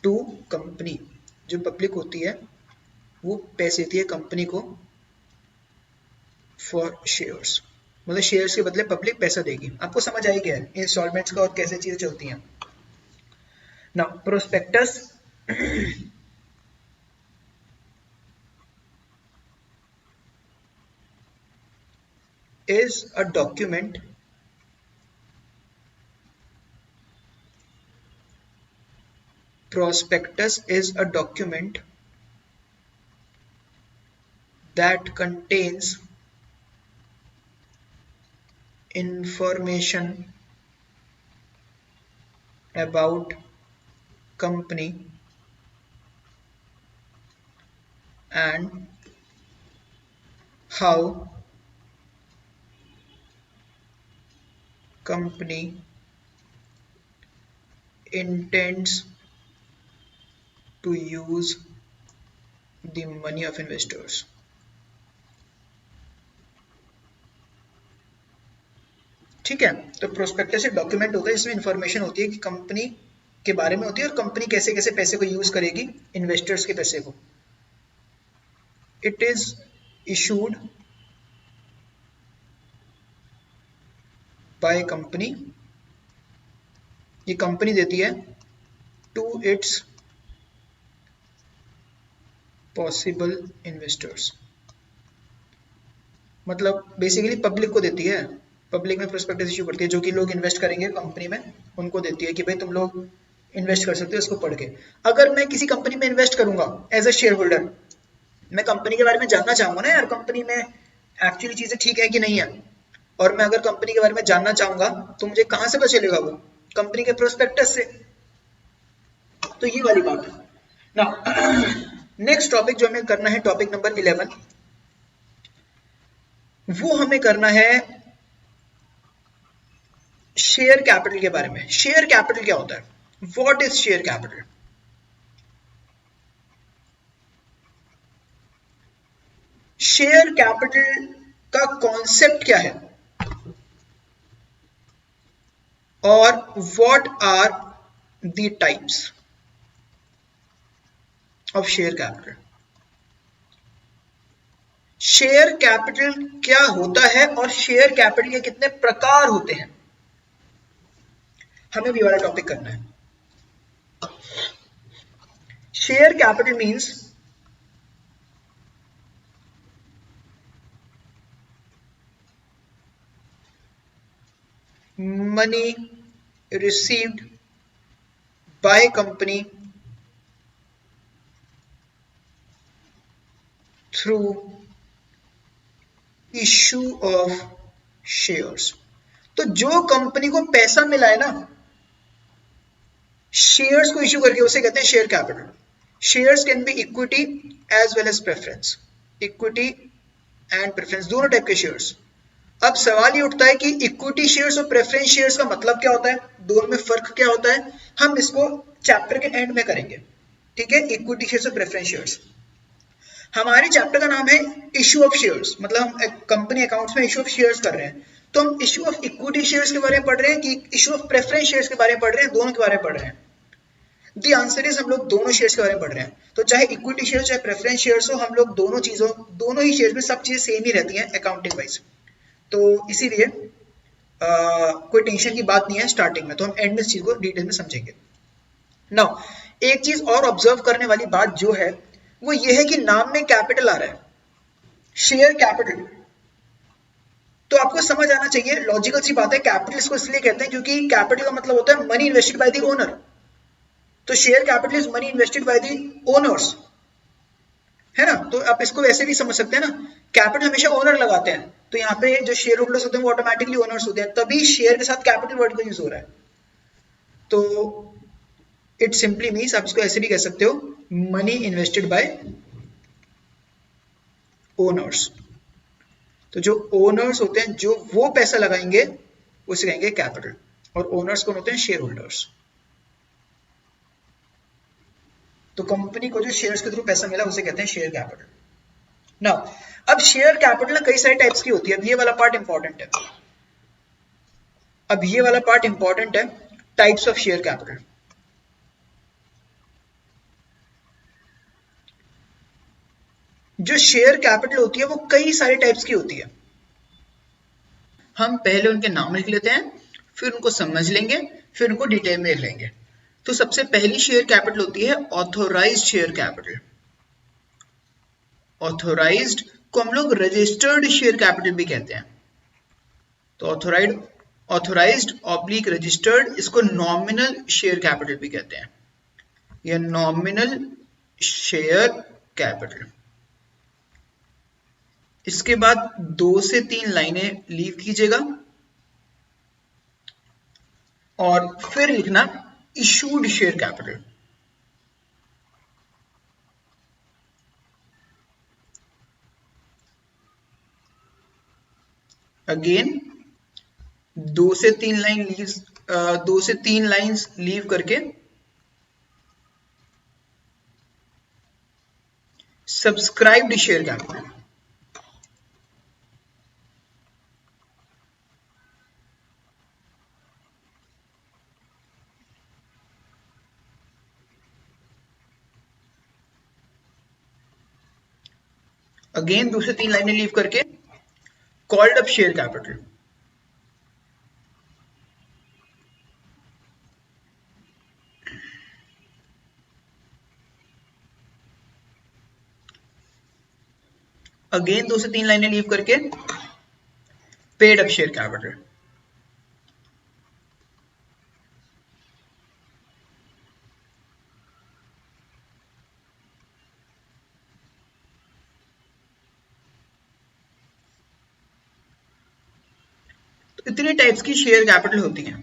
to company. जो पब्लिक होती है वो पैसे देती है कंपनी को फॉर शेयर्स, मतलब शेयर्स के बदले पब्लिक पैसा देगी। आपको समझ आई गया है इंस्टॉलमेंट्स का और कैसे चीजें चलती हैं। Now prospectus is a document prospectus is a document that contains information about company and how company intends to use the money of investors. ठीक है, तो प्रोस्पेक्टस एक डॉक्यूमेंट होता है जिसमें इंफॉर्मेशन होती है कि कंपनी के बारे में होती है और कंपनी कैसे कैसे पैसे को यूज करेगी, इन्वेस्टर्स के पैसे को। It is issued by company, ये कंपनी देती है टू इट्स पॉसिबल इन्वेस्टर्स, मतलब बेसिकली पब्लिक को देती है। पब्लिक में प्रोस्पेक्टस इशू करती है, जो कि लोग इन्वेस्ट करेंगे कंपनी में, उनको देती है कि भाई तुम लोग इन्वेस्ट कर सकते हो इसको पढ़ के। अगर मैं किसी कंपनी में इन्वेस्ट करूंगा एज अ शेयर होल्डर, मैं कंपनी के बारे में जानना चाहूंगा ना यार, कंपनी में एक्चुअली चीजें ठीक है कि नहीं है। और मैं अगर कंपनी के बारे में जानना चाहूंगा तो मुझे कहां से पता चलेगा? वो कंपनी के प्रोस्पेक्टस से। तो ये वाली बात है ना। नेक्स्ट टॉपिक जो हमें करना है, टॉपिक नंबर 11, वो हमें करना है शेयर कैपिटल के बारे में। शेयर कैपिटल क्या होता है? What is share capital? Share capital का कॉन्सेप्ट क्या है और what are the types of share capital. Share capital क्या होता है और शेयर कैपिटल के कितने प्रकार होते हैं, हमें भी वाला टॉपिक करना है। Share capital means money received by company through issue of shares। तो जो कंपनी को पैसा मिला है ना शेयर्स को इश्यू करके, उसे कहते हैं share capital. Shares can be equity as well as preference, equity and preference दोनों टाइप के शेयर्स। अब सवाल ये उठता है कि इक्विटी शेयर्स और प्रेफरेंस शेयर्स का मतलब क्या होता है, दोनों में फर्क क्या होता है, हम इसको चैप्टर के एंड में करेंगे, ठीक है। इक्विटी शेयर्स और प्रेफरेंस शेयर्स, हमारे चैप्टर का नाम है इश्यू ऑफ शेयर्स, मतलब हम कंपनी अकाउंट्स में इश्यू ऑफ शेयर्स कर रहे हैं, तो हम इश्यू ऑफ इक्विटी शेयर्स के बारे में पढ़ रहे हैं कि इश्यू ऑफ प्रेफरेंस शेयर्स के बारे में पढ़ रहे हैं, दोनों के बारे में पढ़ रहे हैं। द आंसर इज हम लोग दोनों शेयर्स के बारे में पढ़ रहे हैं। तो चाहे इक्विटी शेयर चाहे प्रेफरेंस शेयर्स हो, हम लोग दोनों ही शेयर्स में सब चीजें सेम ही रहती हैं अकाउंटिंग वाइज। तो इसीलिए कोई टेंशन की बात नहीं है स्टार्टिंग में, तो हम एंड में इस चीज को डिटेल में समझेंगे। नाउ एक चीज और ऑब्जर्व करने वाली बात जो है वो ये है कि नाम में कैपिटल आ रहा है, शेयर कैपिटल, तो आपको समझ आना चाहिए, लॉजिकल सी बात है, कैपिटल इसको इसलिए कहते हैं क्योंकि कैपिटल का मतलब होता है money invested by the owner. तो share capital is money invested by the owners, है ना। तो आप इसको वैसे भी समझ सकते हैं ना, कैपिटल हमेशा ओनर लगाते हैं, तो यहाँ पे जो शेयर होल्डर्स होते हैं वो ऑटोमेटिकली ओनर्स होते हैं, तभी शेयर के साथ कैपिटल वर्ड का यूज हो रहा है। तो इट सिंपली मीन्स, आप इसको ऐसे भी कह सकते हो, मनी इन्वेस्टेड बाय ओनर्स। तो जो ओनर्स होते हैं जो वो पैसा लगाएंगे उसे कहेंगे कैपिटल, और ओनर्स कौन होते हैं, शेयर होल्डर्स। तो कंपनी को जो शेयर्स के थ्रू पैसा मिला उसे कहते हैं शेयर कैपिटल। नाउ अब शेयर कैपिटल कई सारे टाइप्स की होती है, अब ये वाला पार्ट इंपॉर्टेंट है, अब ये वाला पार्ट इंपॉर्टेंट है, टाइप्स ऑफ शेयर कैपिटल। जो शेयर कैपिटल होती है वो कई सारे टाइप्स की होती है, हम पहले उनके नाम लिख लेते हैं, फिर उनको समझ लेंगे, फिर उनको डिटेल में लिख लेंगे। तो सबसे पहली शेयर कैपिटल होती है ऑथोराइज्ड शेयर कैपिटल। ऑथोराइज्ड को हम लोग रजिस्टर्ड शेयर कैपिटल भी कहते हैं। तो ऑथोराइज्ड ऑब्लिक रजिस्टर्ड, इसको नॉमिनल शेयर कैपिटल भी कहते हैं, या नॉमिनल शेयर कैपिटल। इसके बाद 2 से 3 लाइनें लीव कीजिएगा और फिर लिखना इशूड शेयर कैपिटल। अगेन 2 से 3 लाइन्स लीव करके सब्सक्राइब्ड शेयर कैपिटल। अगेन 2 से 3 लाइनें लीव करके called up share capital. Again 2 से 3 लाइनें लीव करके पेड अप शेयर कैपिटल। तो इतनी टाइप्स की शेयर कैपिटल होती हैं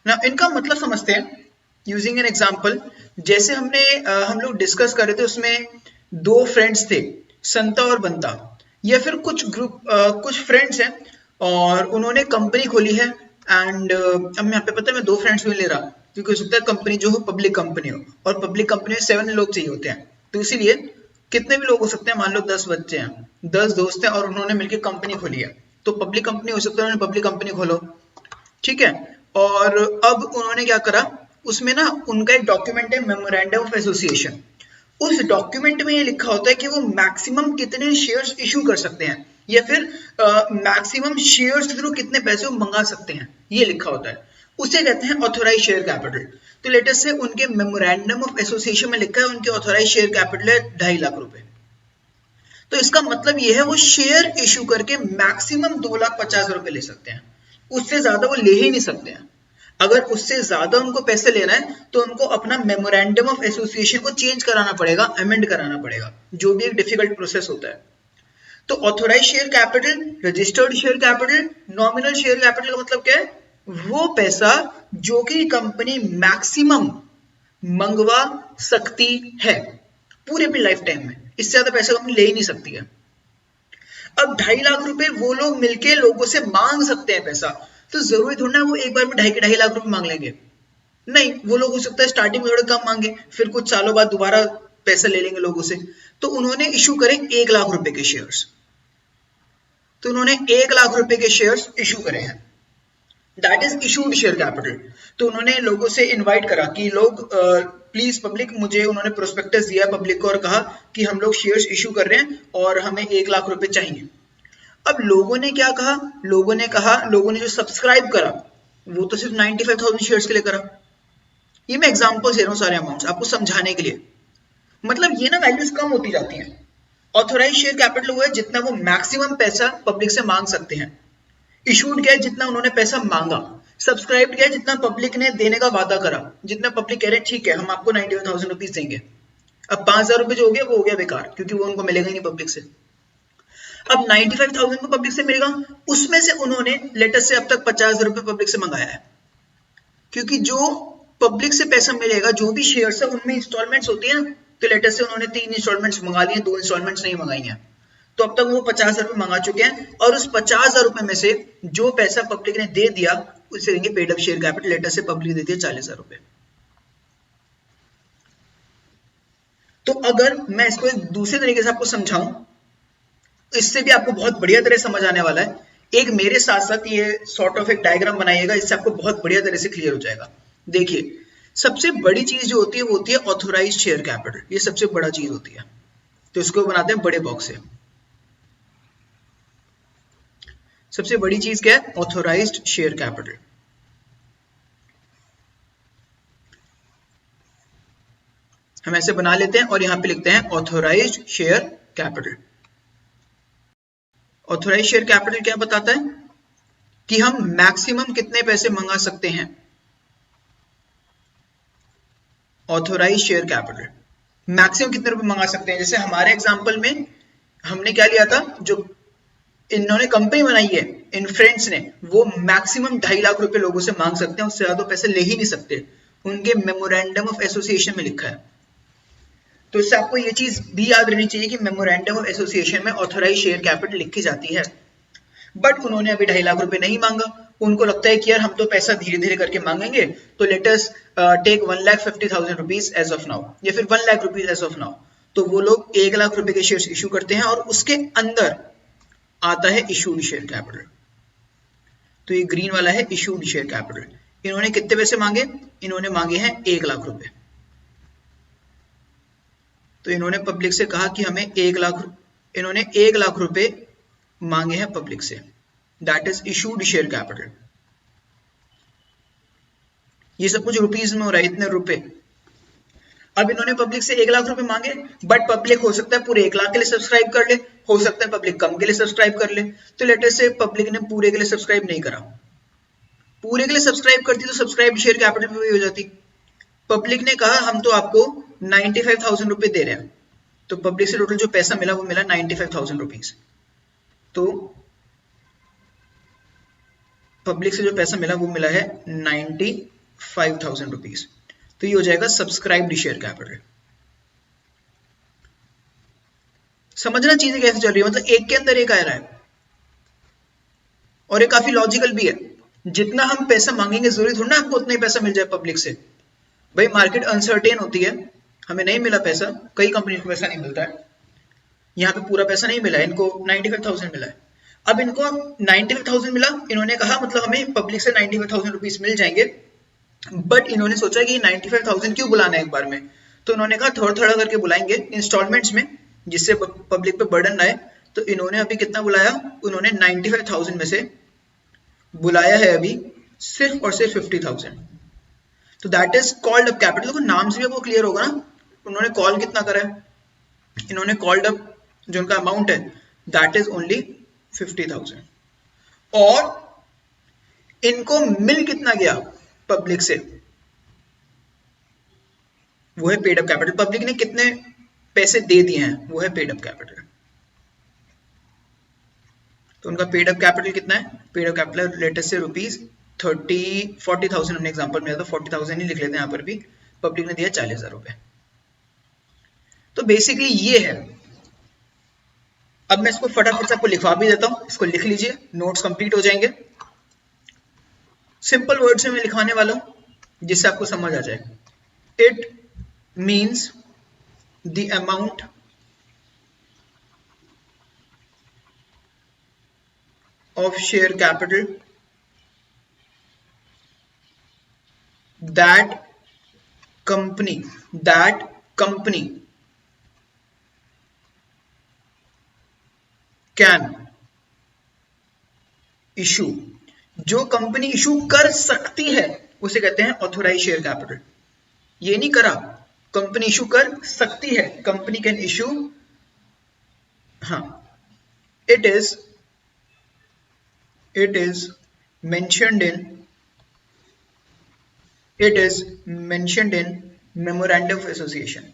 ना। इनका मतलब समझते हैं यूजिंग एन एग्जांपल। जैसे हम लोग डिस्कस कर रहे थे, उसमें 2 फ्रेंड्स थे, संता और बंता, या फिर कुछ फ्रेंड्स हैं और उन्होंने कंपनी खोली है। एंड अब यहाँ पे पता है मैं 2 फ्रेंड्स भी ले रहा, क्योंकि हो सकता है कंपनी जो हो पब्लिक कंपनी हो, और पब्लिक कंपनी में 7 लोग चाहिए होते हैं, तो इसीलिए कितने भी लोग हो सकते हैं, मान लो 10 बच्चे हैं, 10 दोस्त हैं और उन्होंने मिलकर कंपनी खोली है, तो पब्लिक कंपनी हो सकता है, उन्होंने पब्लिक कंपनी खोलो, ठीक है। और अब उन्होंने क्या करा, उसमें ना उनका एक डॉक्यूमेंट है, मेमोरेंडम ऑफ एसोसिएशन। उस डॉक्यूमेंट में ये लिखा होता है कि वो मैक्सिमम कितने शेयर्स इशू कर सकते हैं, या फिर मैक्सिमम शेयर्स के थ्रू कितने पैसे वो मंगा सकते हैं, ये लिखा होता है। उसे कहते हैं ऑथोराइज शेयर कैपिटल। तो लेटेस्ट से उनके मेमोरेंडम ऑफ एसोसिएशन में लिखा है उनके ऑथोराइज शेयर कैपिटल है 2.5 लाख रुपए। तो इसका मतलब ये है वो शेयर इशू करके मैक्सिमम 2,50,000 रुपए ले सकते हैं, उससे ज्यादा वो ले ही नहीं सकते हैं। अगर उससे ज्यादा उनको पैसे लेना है तो उनको अपना मेमोरेंडम ऑफ एसोसिएशन को चेंज कराना पड़ेगा, अमेंड कराना पड़ेगा, जो भी एक डिफिकल्ट प्रोसेस होता है। तो authorise share capital, registered share capital, nominal share capital का मतलब क्या है, वो पैसा जो कि कंपनी मैक्सिमम मंगवा सकती है पूरे अपनी लाइफ टाइम में, इससे ज्यादा पैसा कंपनी ले ही नहीं सकती है। अब 2.5 लाख रुपए वो लोग मिलके लोगों से मांग सकते हैं पैसा, तो जरूरी थोड़ा ना वो एक बार में 2.5 लाख रुपए मांग लेंगे, नहीं, वो लोग हो सकता है स्टार्टिंग में थोड़ा कम मांगे, फिर कुछ सालों बाद दोबारा पैसा ले लेंगे लोगों से। तो उन्होंने इशू करे 1 लाख रुपए के शेयर्स, तो उन्होंने 1 लाख रुपए के शेयर्स इशू करे हैं, that is issued share capital. तो उन्होंने लोगों से इनवाइट करा कि लोग प्लीज पब्लिक, मुझे उन्होंने प्रोस्पेक्टस दिया पब्लिक को और कहा कि हम लोग शेयर्स इशू कर रहे हैं और हमें 1 लाख रुपए चाहिए। अब लोगों ने क्या कहा, लोगों ने जो सब्सक्राइब करा वो तो सिर्फ 95,000 शेयर्स के लिए करा। ये मैं एग्जांपल्स दे रहा हूँ सारे अमाउंट्स आपको समझाने के लिए, मतलब ये ना वैल्यूज कम होती जाती हैं। ऑथोराइज शेयर कैपिटल हुआ है जितना वो मैक्सिमम पैसा पब्लिक से मांग सकते हैं, इशूड क्या है जितना उन्होंने पैसा मांगा, सब्सक्राइब क्या है जितना पब्लिक ने देने का वादा करा, जितना पब्लिक कह रहे हैं ठीक है हम आपको 95,000 रुपीज देंगे। अब 5,000 रुपए जो हो गया वो हो गया बेकार, क्योंकि वो उनको मिलेगा ही नहीं पब्लिक से। अब 95,000 को पब्लिक से मिलेगा, उसमें से उन्होंने लेटेस्ट से अब तक 50,000 रुपए पब्लिक से मंगाया है, क्योंकि जो पब्लिक से पैसा मिलेगा, जो भी शेयर्स है उनमें इंस्टॉलमेंट्स होती है ना, तो लेटेस्ट से उन्होंने 3 इंस्टॉलमेंट्स मंगा लिए, 2 इंस्टॉलमेंट्स नहीं मंगाई हैं, तो अब तक वो 50,000 रुपए मंगा चुके हैं, और उस 50,000 रुपए में से जो पैसा पब्लिक ने दे दिया उसे देंगे paid up share capital. Latest से पब्लिक दे दिया 40,000 रुपए। तो अगर मैं इसको एक दूसरे तरीके से आपको समझाऊं, इससे भी आपको बहुत बढ़िया तरह समझ आने वाला है। एक मेरे साथ साथ ये सॉर्ट ऑफ एक डायग्राम बनाइएगा, इससे आपको बहुत बढ़िया तरह से क्लियर हो जाएगा। देखिए, सबसे बड़ी चीज जो होती है वो होती है ऑथोराइज्ड शेयर कैपिटल, ये सबसे बड़ा चीज होती है, तो इसको बनाते हैं बड़े बॉक्स से। सबसे बड़ी चीज क्या है, ऑथोराइज्ड शेयर कैपिटल। हम ऐसे बना लेते हैं और यहां पे लिखते हैं authorised share capital. Authorised share capital क्या बताता है कि हम मैक्सिमम कितने पैसे मंगा सकते हैं। ऑथोराइज्ड शेयर कैपिटल मैक्सिमम कितने रुपए मंगा सकते हैं। जैसे हमारे एग्जांपल में हमने क्या लिया था, जो इन्होंने कंपनी बनाई है इन फ्रेंड्स ने, वो मैक्सिमम 2.5 लाख रुपए लोगों से मांग सकते हैं, उससे ज्यादा पैसे ले ही नहीं सकते, उनके मेमोरेंडम ऑफ एसोसिएशन में लिखा है। तो इससे आपको ये चीज भी याद रहनी चाहिए कि मेमोरेंडम ऑफ एसोसिएशन में ऑथोराइज्ड शेयर कैपिटल लिखी जाती है। बट उन्होंने अभी 2.5 लाख रुपए नहीं मांगा, उनको लगता है कि यार हम तो पैसा धीरे धीरे करके मांगेंगे, तो let us take 1,50,000 rupees as of now, या फिर 1 lakh rupees as of now. तो वो लोग 1 लाख रुपए के शेयर्स इशू करते हैं और उसके अंदर आता है इशूड शेयर कैपिटल। तो ये ग्रीन वाला है इशूड शेयर कैपिटल। इन्होंने कितने पैसे मांगे, इन्होंने मांगे हैं 1 लाख रुपए। तो इन्होंने पब्लिक से कहा कि हमें 1 लाख, इन्होंने 1 लाख रुपए मांगे हैं पब्लिक से, that is issued share capital. ये सब कुछ रुपीज में हो रहा है, इतने रुपए। अब इन्होंने पब्लिक से 1 लाख रुपए मांगे, बट पब्लिक हो सकता है पूरे 1 लाख के लिए सब्सक्राइब कर ले, हो सकता है पब्लिक कम के लिए सब्सक्राइब कर ले। तो लेटेस्ट से पब्लिक ने पूरे के लिए सब्सक्राइब नहीं करा, पूरे के लिए सब्सक्राइब करती तो सब्सक्राइब शेयर कैपिटल भी हो जाती। पब्लिक ने कहा हम तो आपको 95,000 रुपए दे रहे हैं, तो पब्लिक से टोटल जो पैसा मिला वो मिला 95,000 रुपीज। तो पब्लिक से जो पैसा मिला वो मिला है 95,000 रुपीज। तो ये हो जाएगा सब्सक्राइब्ड शेयर कैपिटल। समझना चीजें कैसे चल रही है, मतलब एक के अंदर एक आ रहा है, और ये काफी लॉजिकल भी है। जितना हम पैसा मांगेंगे जरूरी थोड़ा ना आपको उतना ही पैसा मिल जाए पब्लिक से। भाई मार्केट अनसर्टेन होती है, हमें नहीं मिला पैसा, कई कंपनी को पैसा नहीं मिलता है, यहाँ पे पूरा पैसा नहीं मिला है, इनको 95,000 मिला है। अब इनको 95,000 मिला, इन्होंने कहा मतलब हमें पब्लिक से 95,000 रुपीज मिल जाएंगे, बट इन्होंने सोचा कि 95,000 क्यों बुलाना है एक बार में, तो इन्होंने कहा थोड़ा थोड़ा करके बुलाएंगे इंस्टॉलमेंट्स में, जिससे पब्लिक पे बर्डन आए। तो इन्होंने अभी कितना बुलाया, उन्होंने 95,000 में से बुलाया है अभी सिर्फ और सिर्फ 50,000। तो that is called up capital. देखो नाम से भी आपको क्लियर होगा ना, उन्होंने कॉल कितना करा है, इन्होंने कॉल्ड अप जो उनका अमाउंट है दैट इज ओनली 50,000, और इनको मिल कितना गया पब्लिक से, वो है पेड अप कैपिटल। पब्लिक ने कितने पैसे दे दिए हैं, वो है पेड अप कैपिटल। तो उनका पेड अप कैपिटल कितना है, पेड अप कैपिटल लेटेस्ट से ₹40,000 हमने एग्जांपल में तो 40,000 ही लिख लेते हैं यहाँ पर भी, पब्लिक ने दिया 40,000 रुपए। तो बेसिकली ये है। अब मैं इसको फटाफट से आपको लिखवा भी देता हूं, इसको लिख लीजिए, नोट्स कंप्लीट हो जाएंगे। सिंपल वर्ड्स में मैं लिखवाने वाला हूं जिससे आपको समझ आ जाए। It means the amount of share capital that company can issue, जो कंपनी इशू कर सकती है उसे कहते हैं ऑथोराइज शेयर कैपिटल। ये नहीं करा, कंपनी इशू कर सकती है, कंपनी कैन इशू। हाँ, it is mentioned in memorandum of association।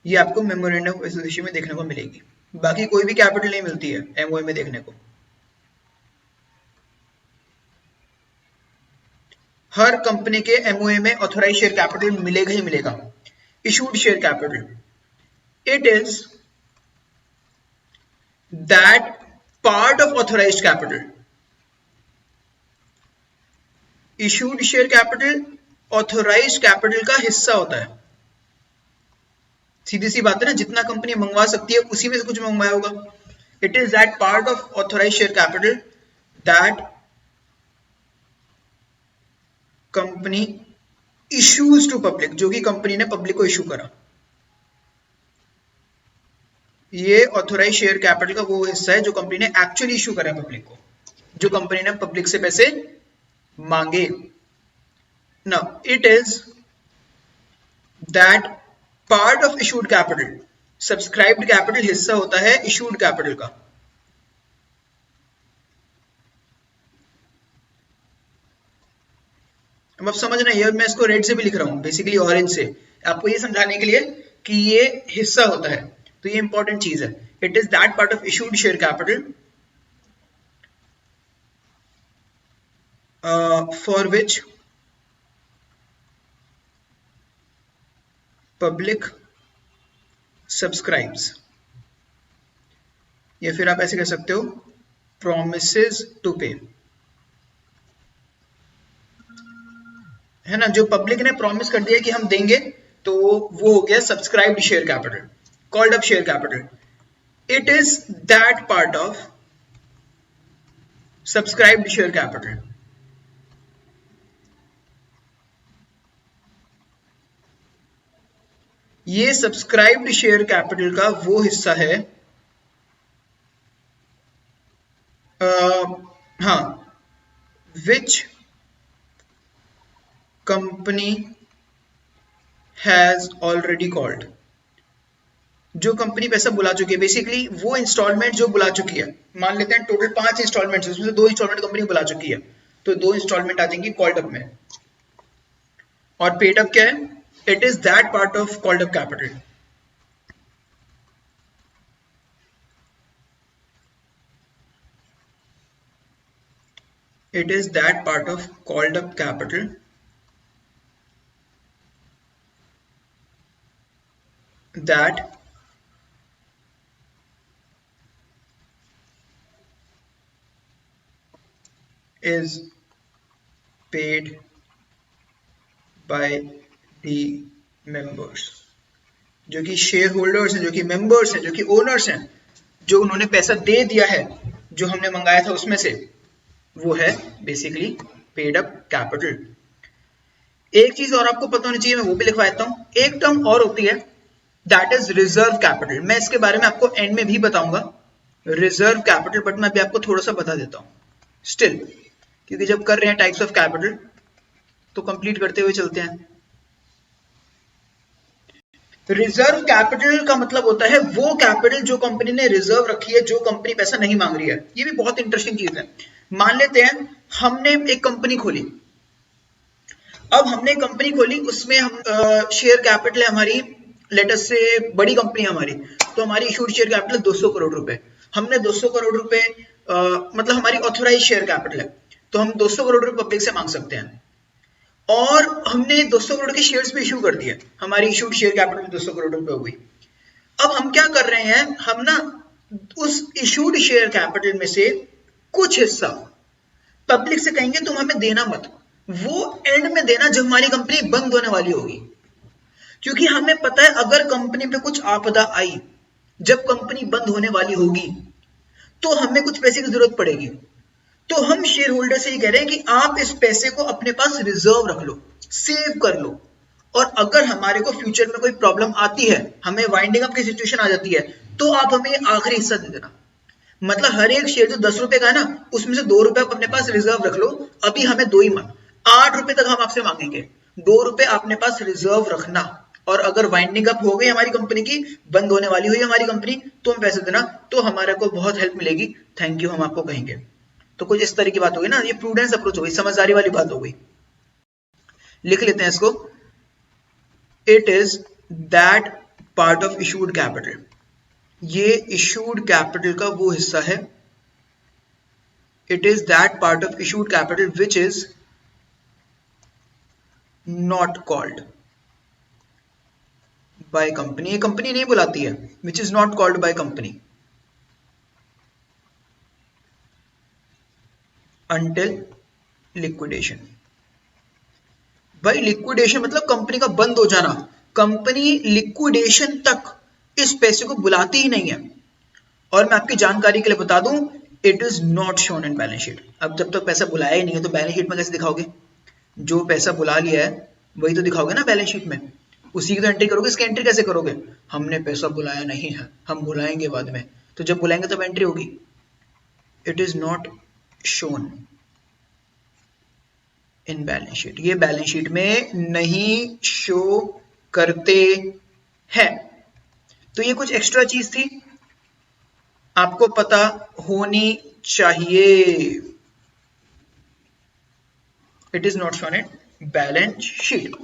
ये आपको मेमोरेंडम ऑफ एसोसिएशन में देखने को मिलेगी, बाकी कोई भी कैपिटल नहीं मिलती है एमओए में देखने को। हर कंपनी के एमओए में ऑथोराइज शेयर कैपिटल मिलेगा ही मिलेगा। Issued share capital, it is that part of authorized capital। issued share capital authorized capital का हिस्सा होता है। सीधी सी बात है ना, जितना कंपनी मंगवा सकती है उसी में से कुछ मंगवाया होगा। it is that part of authorized share capital that company issues to public, जो कि कंपनी ने पब्लिक को इशू करा। ये ऑथोराइज शेयर कैपिटल का वो हिस्सा है जो कंपनी ने एक्चुअली इशू करा है पब्लिक को, जो कंपनी ने पब्लिक से पैसे मांगे। Now it is that part of issued capital, subscribed capital हिस्सा होता है इशूड कैपिटल का। अब आप समझ रहे हैं, मैं इसको रेड से भी लिख रहा हूं, बेसिकली ऑरेंज से, आपको ये समझाने के लिए कि ये हिस्सा होता है। तो ये इंपॉर्टेंट चीज है। It is that part of issued share capital for which public subscribes, या फिर आप ऐसे कह सकते हो प्रोमिसेस टू पे, है ना। जो पब्लिक ने प्रॉमिस कर दिया कि हम देंगे, तो वो हो गया subscribed share capital, called up share capital. It is that part of subscribed share capital ये सब्सक्राइब्ड शेयर कैपिटल का वो हिस्सा है, हाँ, which company has already called, जो कंपनी पैसा बुला चुकी है। बेसिकली वो इंस्टॉलमेंट जो बुला चुकी है, मान लेते हैं टोटल 5 इंस्टॉलमेंट, उसमें से 2 इंस्टॉलमेंट कंपनी बुला चुकी है, तो 2 इंस्टॉलमेंट आ जाएंगी कॉल्ड अप में। और पेड अप क्या है, it is that part of called up capital. It is that part of called up capital that is paid by the members, जो कि शेयर होल्डर्स हैं, जो कि मेंबर्स हैं, जो कि ओनर्स हैं, जो उन्होंने पैसा दे दिया है जो हमने मंगाया था उसमें से, वो है बेसिकली पेड अप कैपिटल। एक चीज और आपको पता होनी चाहिए, मैं वो भी लिखवा देता हूं। एक टर्म और होती है दैट इज रिजर्व कैपिटल। मैं इसके बारे में आपको एंड में भी बताऊंगा रिजर्व कैपिटल, बट मैं अभी आपको थोड़ा सा बता देता हूं स्टिल, क्योंकि जब कर रहे हैं टाइप्स ऑफ कैपिटल तो कंप्लीट करते हुए चलते हैं। रिजर्व कैपिटल का मतलब होता है वो कैपिटल जो कंपनी ने रिजर्व रखी है, जो कंपनी पैसा नहीं मांग रही है। ये भी बहुत इंटरेस्टिंग चीज है। मान लेते हैं हमने एक कंपनी खोली, अब हमने कंपनी खोली, उसमें हम शेयर कैपिटल है हमारी, लेटेस्ट से बड़ी कंपनी है हमारी, तो हमारी इशूड शेयर कैपिटल 200 करोड़ रुपए। हमने 200 करोड़ रुपए मतलब हमारी ऑथोराइज शेयर कैपिटल है, तो हम 200 करोड़ रुपए पब्लिक से मांग सकते हैं। और हमने 200 करोड़ के शेयर्स भी इशू कर दिए, हमारी इशूड शेयर कैपिटल 200 करोड़ रुपए हो गई। अब हम क्या कर रहे हैं, हम ना उस इशूड शेयर कैपिटल में से कुछ हिस्सा पब्लिक से कहेंगे तुम हमें देना मत, वो एंड में देना जब हमारी कंपनी बंद होने वाली होगी। क्योंकि हमें पता है अगर कंपनी पे कुछ आपदा आई, जब कंपनी बंद होने वाली होगी तो हमें कुछ पैसे की जरूरत पड़ेगी, तो हम शेयर होल्डर से ही कह रहे हैं कि आप इस पैसे को अपने पास रिजर्व रख लो, सेव कर लो, और अगर हमारे को फ्यूचर में कोई प्रॉब्लम आती है, हमें वाइंडिंग अप की सिचुएशन आ जाती है, तो आप हमें आखिरी हिस्सा दे देना। मतलब हर एक शेयर जो 10 रुपए का है ना, उसमें से 2 रुपए अपने पास रिजर्व रख लो, अभी हमें 2 ही मत, 8 रुपए तक हम आपसे मांगेंगे, 2 रुपए अपने पास रिजर्व रखना, और अगर वाइंडिंग अप हो गई हमारी कंपनी की, बंद होने वाली हुई हमारी कंपनी, तो हम पैसे देना, तो हमारे को बहुत हेल्प मिलेगी, थैंक यू हम आपको कहेंगे। तो कुछ इस तरह की बात होगी ना, ये प्रूडेंस अप्रोच हो गई, समझदारी वाली बात हो गई। लिख लेते हैं इसको, it is that part of issued capital, ये इशूड कैपिटल का वो हिस्सा है, it is that part of issued capital which is not called by company, ये कंपनी नहीं बुलाती है, which is not called by company until liquidation. भाई लिक्विडेशन मतलब कंपनी का बंद हो जाना, कंपनी लिक्विडेशन तक इस पैसे को बुलाती ही नहीं है। और मैं आपकी जानकारी के लिए बता दूं, it is not shown in balance sheet. अब जब तक पैसा बुलाया ही नहीं है तो बैलेंस शीट में कैसे दिखाओगे? जो पैसा बुला लिया है वही तो दिखाओगे ना बैलेंस शीट में, उसी की तो एंट्री करोगे। इसकी एंट्री कैसे करोगे? हमने पैसा बुलाया नहीं है, हम बुलाएंगे बाद में, तो जब बुलाएंगे तब एंट्री होगी। It is not shown in balance sheet, ये बैलेंस शीट में नहीं शो करते हैं। तो ये कुछ एक्स्ट्रा चीज थी, आपको पता होनी चाहिए। It is not shown in balance sheet.